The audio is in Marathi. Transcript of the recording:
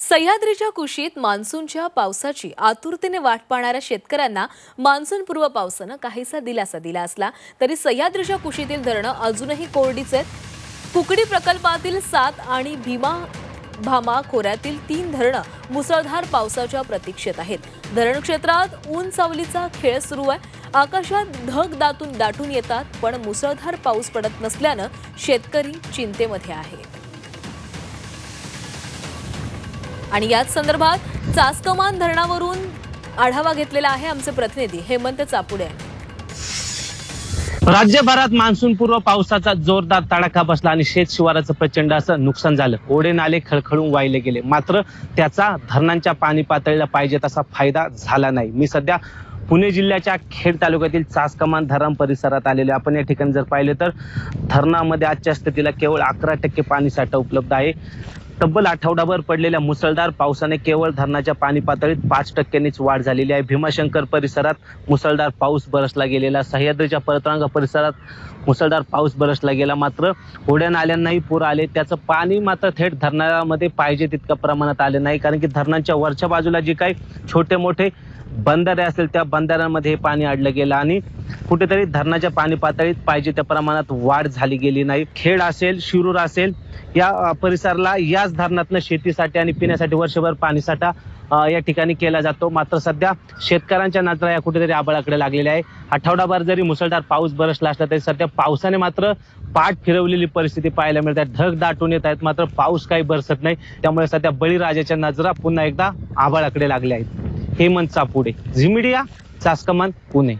सह्याद्रीच्या कुशीत मान्सूनच्या पावसाची आतुरतेने वाट पाहणाऱ्या शेतकऱ्यांना मान्सूनपूर्व पावसाने काहीसा दिलासा दिला असला तरी सह्याद्रीच्या कुशीतील धरणं अजूनही कोरडीच आहेत। कुकडी प्रकल्पातील 7 आणि भामा खोऱ्यातील 3 धरणं मुसळधार पावसाच्या प्रतीक्षेत आहेत। धरण क्षेत्रात ऊन सावलीचा खेळ सुरू आहे। आकाशात ढग दाटून येतात, पण मुसळधार पाऊस पडत नसल्याने शेतकरी चिंतेमध्ये आहे। आणि याच संदर्भात चासकमान धरणावरून आढावा घेतलेला आहे आमचे प्रतिनिधी हेमंत चापुडे। राज्यभरात मान्सूनपूर्व पावसाचा जोरदार तडाखा बसला आणि शेत शिवाराचं प्रचंड असं नुकसान झालं। ओढे नाले खळखळून वाहिले गेले, मात्र त्याचा धरणांच्या पाणी पातळीला पाहिजे तसा फायदा झाला नाही। मी सध्या पुणे जिल्ह्याच्या खेड तालुक्यातील चासकमान धरण परिसरात आलेले। आपण या ठिकाणी जर पाहिले तर धरणामध्ये आजच्या स्थितीला केवळ 11% पाणीसाठा उपलब्ध आहे। तब्बल आठवडाभर पडलेल्या मुसळधार पावसाने केवळ धरणाच्या पाणी पातळीत 5%नीच वाढ झालेली आहे। भीमाशंकर परिसरात मुसळधार पाऊस बरसला गेलेला, सह्याद्रीच्या पर्वतरांगा परिसरात मुसळधार पाऊस बरसला गेला, मात्र ओढ्या नाल्यांनाही पूर आले। त्याचं पाणी मात्र थेट धरणामध्ये पाहिजे तितक्या प्रमाणात आले नाही, कारण की धरणांच्या वरच्या बाजूला जे काही छोटे मोठे बंधारे असतील त्या बंधाऱ्यांमध्ये पाणी अडलं गेलं आणि कुठेतरी धरणाच्या पाणी पातळीत पाहिजे त्या प्रमाणात वाढ झाली गेली नाही। खेड असेल, शिरूर असेल, या परिसराला याच धरणातून शेतीसाठी आणि पिण्यासाठी वर्षभर पाणीसाठा या ठिकाणी केला जातो। मात्र सध्या शेतकऱ्यांच्या नजरा या कुठेतरी आभाळाकडे लागलेल्या आहे। आठवडाभर जरी मुसळधार पाऊस बरसला असला तरी सध्या पावसाने मात्र पाठ फिरवलेली परिस्थिती पाहायला मिळते। ढग दाटून येत आहेत, मात्र पाऊस काही बरसत नाही। त्यामुळे सध्या बळीराजाच्या नजरा पुन्हा एकदा आभाळाकडे लागल्या आहेत। हेमंत चापुडे, झी मीडिया, चासकमान, पुणे।